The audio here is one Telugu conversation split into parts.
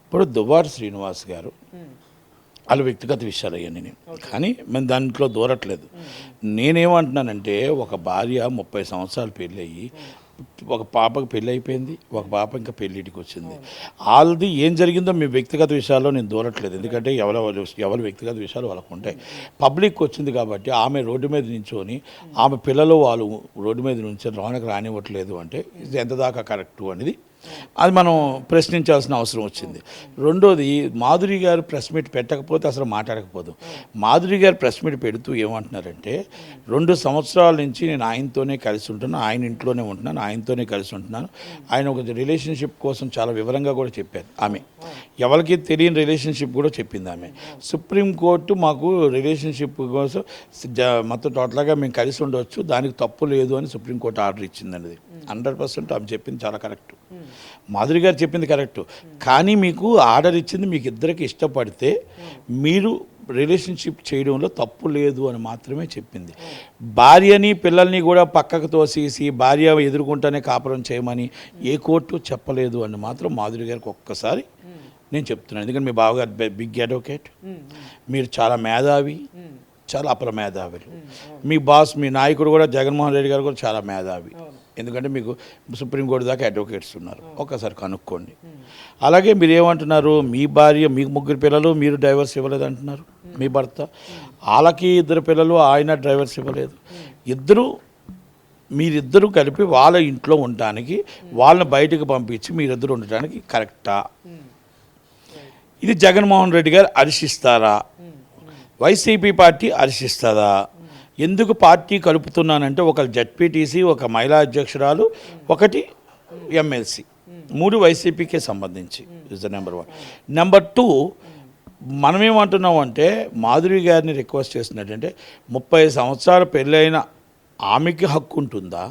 ఇప్పుడు దువ్వాడ శ్రీనివాస్ గారు వాళ్ళ వ్యక్తిగత విషయాలు అయ్యాను నేను, కానీ మేము దాంట్లో దూరట్లేదు. నేనేమంటున్నానంటే ఒక భార్య 30 సంవత్సరాలు పెళ్ళి అయ్యి ఒక పాపకు పెళ్ళి అయిపోయింది, ఒక పాప ఇంకా పెళ్ళిటికి వచ్చింది. వాళ్ళది ఏం జరిగిందో మీ వ్యక్తిగత విషయాల్లో నేను దూరట్లేదు, ఎందుకంటే ఎవరి వ్యక్తిగత విషయాలు వాళ్ళకు ఉంటాయి. పబ్లిక్ వచ్చింది కాబట్టి ఆమె రోడ్డు మీద నించొని ఆమె పిల్లలు వాళ్ళు రోడ్డు మీద నుంచి లోనకి రానివ్వట్లేదు అంటే ఇది ఎంత దాకా కరెక్టు అనేది అది మనం ప్రశ్నించాల్సిన అవసరం వచ్చింది. రెండోది, మాధురి గారు ప్రెస్ మీట్ పెట్టకపోతే అసలు మాట్లాడకపోదు. మాధురి గారు ప్రెస్ మీట్ పెడుతూ ఏమంటున్నారంటే 2 సంవత్సరాల నుంచి నేను ఆయనతోనే కలిసి ఉంటున్నాను, ఆయన ఇంట్లోనే ఉంటున్నాను, ఆయనతోనే కలిసి ఉంటున్నాను. ఆయన ఒక రిలేషన్షిప్ కోసం చాలా వివరంగా కూడా చెప్పారు. ఆమె ఎవరికి తెలియని రిలేషన్షిప్ కూడా చెప్పింది ఆమె. సుప్రీంకోర్టు మాకు రిలేషన్షిప్ కోసం మొత్తం టోటల్గా మేము కలిసి ఉండవచ్చు, దానికి తప్పు లేదు అని సుప్రీంకోర్టు ఆర్డర్ ఇచ్చిందన్నది 100% ఆమె చెప్పింది చాలా కరెక్ట్. మాధురి గారు చెప్పింది కరెక్టు. కానీ మీకు ఆర్డర్ ఇచ్చింది మీకు ఇద్దరికి ఇష్టపడితే మీరు రిలేషన్షిప్ చేయడంలో తప్పు లేదు అని మాత్రమే చెప్పింది. భార్యని పిల్లల్ని కూడా పక్కకు తోసేసి భార్య ఎదుర్కొంటూనే కాపురం చేయమని ఏ కోర్టు చెప్పలేదు అని మాత్రం మాధురి గారికి ఒక్కసారి నేను చెప్తున్నాను. ఎందుకంటే మీ బావగారు బిగ్ అడ్వకేట్, మీరు చాలా మేధావి, చాలా అపర మేధావులు. మీ బాస్ మీ నాయకుడు కూడా జగన్మోహన్ రెడ్డి గారు కూడా చాలా మేధావి, ఎందుకంటే మీకు సుప్రీంకోర్టు దాకా అడ్వకేట్స్ ఉన్నారు, ఒక్కసారి కనుక్కోండి. అలాగే మీరు ఏమంటున్నారు, మీ భార్య మీకు 3 పిల్లలు, మీరు డైవర్స్ ఇవ్వలేదు అంటున్నారు. మీ భర్త వాళ్ళకి 2 పిల్లలు, ఆయన డైవర్స్ ఇవ్వలేదు. మీరిద్దరూ కలిపి వాళ్ళ ఇంట్లో ఉండటానికి వాళ్ళని బయటకు పంపించి మీరిద్దరు ఉండటానికి కరెక్టా? ఇది జగన్మోహన్ రెడ్డి గారు హర్షిస్తారా? YCP party హర్షిస్తుందా? ఎందుకు పార్టీ కలుపుతున్నానంటే ఒకరు జడ్పీటీసీ, ఒక మహిళా అధ్యక్షురాలు, ఒకటి ఎమ్మెల్సీ, 3 వైసీపీకే సంబంధించి. Is the number 1. నెంబర్ 2, మనమేమంటున్నాం అంటే మాధురి గారిని రిక్వెస్ట్ చేస్తున్నట్టంటే 30 సంవత్సరాలు పెళ్ళైన ఆమెకి హక్కు ఉంటుందా?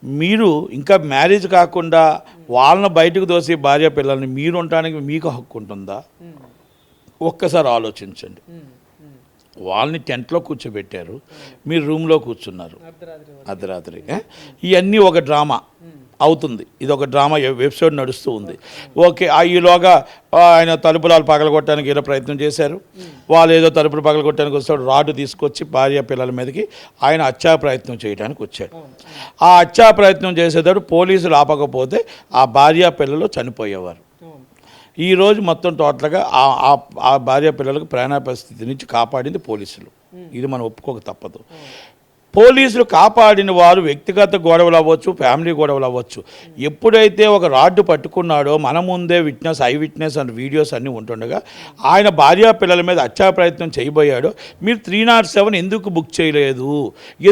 మీరు ఇంకా మ్యారేజ్ కాకుండా వాళ్ళని బయటకు దోసి భార్య పిల్లల్ని మీరు ఉండటానికి మీకు హక్కు ఉంటుందా? ఒక్కసారి ఆలోచించండి. వాళ్ళని టెంట్లో కూర్చోబెట్టారు, మీరు రూమ్లో కూర్చున్నారు అర్ధరాత్రి. ఇవన్నీ ఒక డ్రామా అవుతుంది, ఇది ఒక డ్రామా వెబ్సైట్ నడుస్తూ ఉంది. ఓకే, ఈలోగా ఆయన తలుపులు పగలగొట్టడానికి ఏదో ప్రయత్నం చేశారు. వాళ్ళు ఏదో తలుపులు పగలగొట్టడానికి వస్తాడు, రాడ్డు తీసుకొచ్చి భార్య పిల్లల మీదకి ఆయన హత్యా ప్రయత్నం చేయడానికి వచ్చాడు. ఆ హత్యా ప్రయత్నం చేసేటప్పుడు పోలీసులు ఆపకపోతే ఆ భార్య పిల్లలు చనిపోయేవారు. ఈరోజు మొత్తం టోటల్గా ఆ భార్య పిల్లలకు ప్రాణ పరిస్థితి నుంచి కాపాడింది పోలీసులు. ఇది మనం ఒప్పుకోక తప్పదు. పోలీసులు కాపాడిన వారు వ్యక్తిగత గొడవలు అవ్వచ్చు, ఫ్యామిలీ గొడవలు అవ్వచ్చు. ఎప్పుడైతే ఒక రాడ్డు పట్టుకున్నాడో మన ముందే ఐ విట్నెస్ అండ్ వీడియోస్ అన్నీ ఉంటుండగా ఆయన భార్యా పిల్లల మీద హత్యా ప్రయత్నం చేయబోయాడో మీరు 307 ఎందుకు బుక్ చేయలేదు?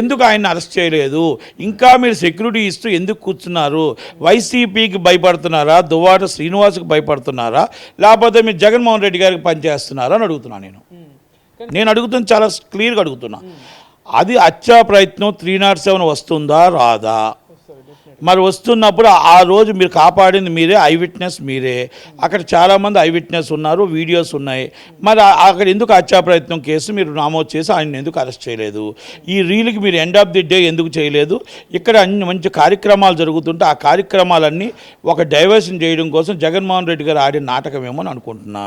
ఎందుకు ఆయన అరెస్ట్ చేయలేదు? ఇంకా మీరు సెక్యూరిటీ ఇస్తూ ఎందుకు కూర్చున్నారు? వైసీపీకి భయపడుతున్నారా? దువ్వాడ శ్రీనివాస్కి భయపడుతున్నారా? లేకపోతే మీరు జగన్మోహన్ రెడ్డి గారికి పనిచేస్తున్నారా అని అడుగుతున్నాను. నేను అడుగుతున్నా, చాలా క్లియర్గా అడుగుతున్నా. అది హత్యా ప్రయత్నం 307 వస్తుందా రాదా? మరి వస్తున్నప్పుడు ఆ రోజు మీరు కాపాడింది మీరే, ఐ విట్నెస్ మీరే. అక్కడ చాలామంది ఐ విట్నెస్ ఉన్నారు, వీడియోస్ ఉన్నాయి. మరి అక్కడ ఎందుకు హత్యా ప్రయత్నం కేసు మీరు నమోదు చేసి ఆయన ఎందుకు అరెస్ట్ చేయలేదు? ఈ రీల్కి మీరు ఎండ్ ఆఫ్ ది డే ఎందుకు చేయలేదు? ఇక్కడ అన్ని మంచి కార్యక్రమాలు జరుగుతుంటే ఆ కార్యక్రమాలన్నీ ఒక డైవర్షన్ చేయడం కోసం జగన్మోహన్ రెడ్డి గారు ఆడిన నాటకమేమో అని అనుకుంటున్నా.